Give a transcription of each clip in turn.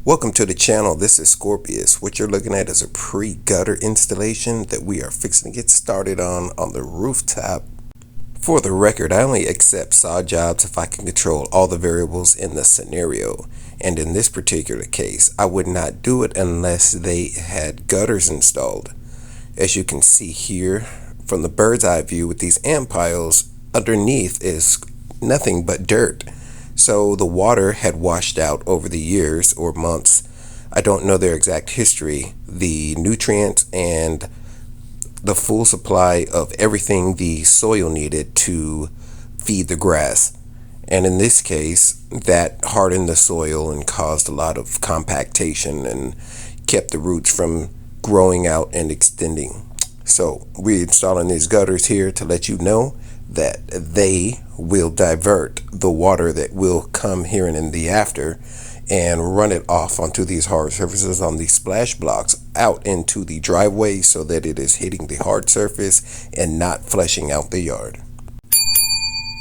Welcome to the channel. This is Skorpius. What you're looking at is a pre-gutter installation that we are fixing to get started on the rooftop. For the record, I only accept sod jobs if I can control all the variables in the scenario. And in this particular case, I would not do it unless they had gutters installed. As you can see here, from the bird's eye view with these ant piles, underneath is nothing but dirt. So the water had washed out over the years or months. I don't know their exact history, the nutrients and the full supply of everything the soil needed to feed the grass. And in this case, that hardened the soil and caused a lot of compactation and kept the roots from growing out and extending. So we're installing these gutters here to let you know that they will divert the water that will come here and in the after and run it off onto these hard surfaces on these splash blocks out into the driveway so that it is hitting the hard surface and not flushing out the yard.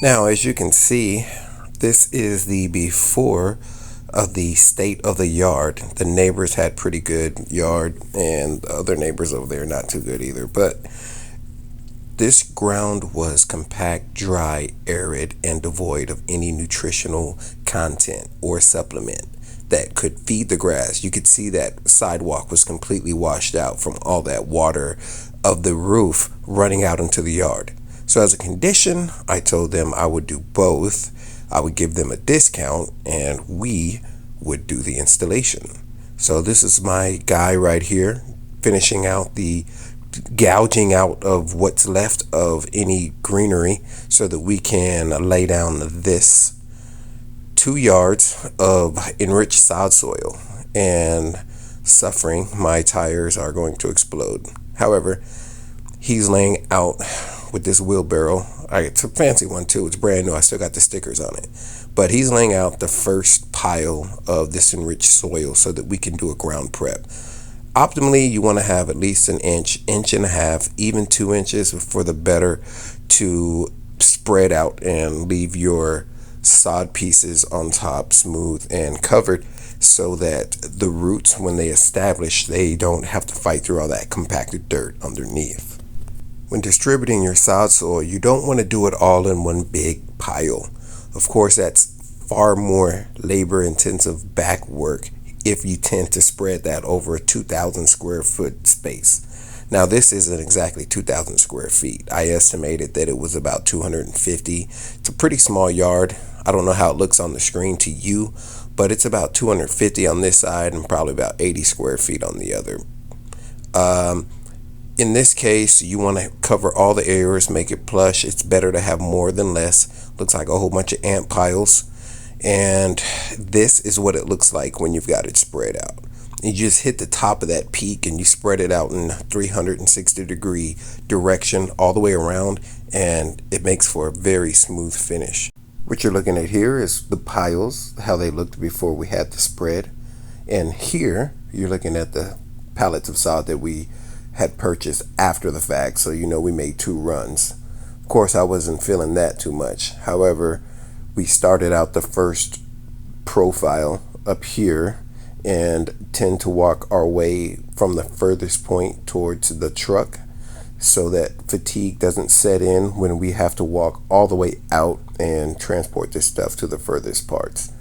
Now, as you can see, this is the before of the state of the yard. The neighbors had pretty good yard and the other neighbors over there not too good either, but this ground was compact, dry, arid, and devoid of any nutritional content or supplement that could feed the grass. You could see that sidewalk was completely washed out from all that water of the roof running out into the yard. So as a condition, I told them I would do both. I would give them a discount and we would do the installation. So this is my guy right here finishing out the gouging out of what's left of any greenery so that we can lay down this 2 yards of enriched sod soil. And suffering, my tires are going to explode. However, he's laying out with this wheelbarrow. It's a fancy one too. It's brand new. I still got the stickers on it. But he's laying out the first pile of this enriched soil so that we can do a ground prep. Optimally, you want to have at least an inch, inch and a half, even 2 inches for the better to spread out and leave your sod pieces on top smooth and covered so that the roots, when they establish, they don't have to fight through all that compacted dirt underneath. When distributing your sod soil, you don't want to do it all in one big pile. Of course, that's far more labor intensive back work if you tend to spread that over a 2,000 square foot space. Now, this isn't exactly 2,000 square feet. I estimated that it was about 250. It's a pretty small yard. I don't know how it looks on the screen to you, but it's about 250 on this side and probably about 80 square feet on the other. In this case, you want to cover all the areas, make it plush. It's better to have more than less. Looks like a whole bunch of ant piles. And this is what it looks like when you've got it spread out. You just hit the top of that peak and you spread it out in 360-degree direction all the way around, and it makes for a very smooth finish. What you're looking at here is the piles, how they looked before we had the spread. And here you're looking at the pallets of sod that we had purchased after the fact. So you know we made 2 runs. Of course, I wasn't feeling that too much. However, we started out the first profile up here and tend to walk our way from the furthest point towards the truck so that fatigue doesn't set in when we have to walk all the way out and transport this stuff to the furthest parts.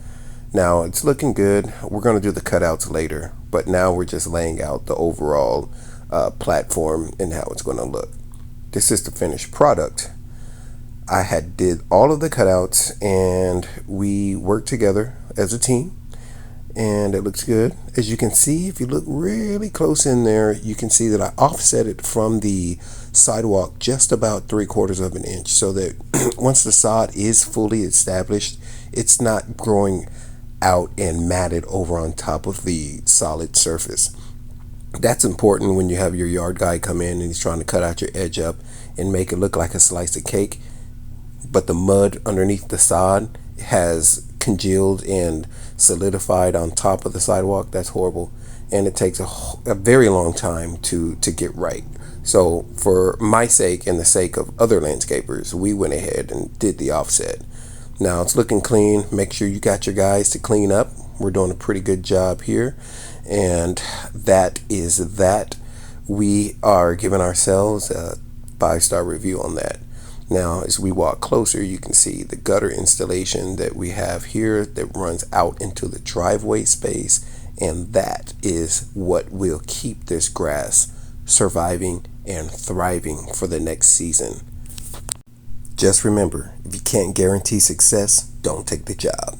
Now, it's looking good. We're going to do the cutouts later, but now we're just laying out the overall platform and how it's going to look. This is the finished product. I had did all of the cutouts and we worked together as a team and it looks good. As you can see, if you look really close in there, you can see that I offset it from the sidewalk just about 3/4 of an inch so that once the sod is fully established, it's not growing out and matted over on top of the solid surface. That's important when you have your yard guy come in and he's trying to cut out your edge up and make it look like a slice of cake, but the mud underneath the sod has congealed and solidified on top of the sidewalk. That's horrible, and it takes a very long time to get right. So for my sake and the sake of other landscapers, we went ahead and did the offset. Now it's looking clean. Make sure you got your guys to clean up. We're doing a pretty good job here, and that is that. We are giving ourselves a 5-star review on that. Now, as we walk closer, you can see the gutter installation that we have here that runs out into the driveway space, and that is what will keep this grass surviving and thriving for the next season. Just remember, if you can't guarantee success, don't take the job.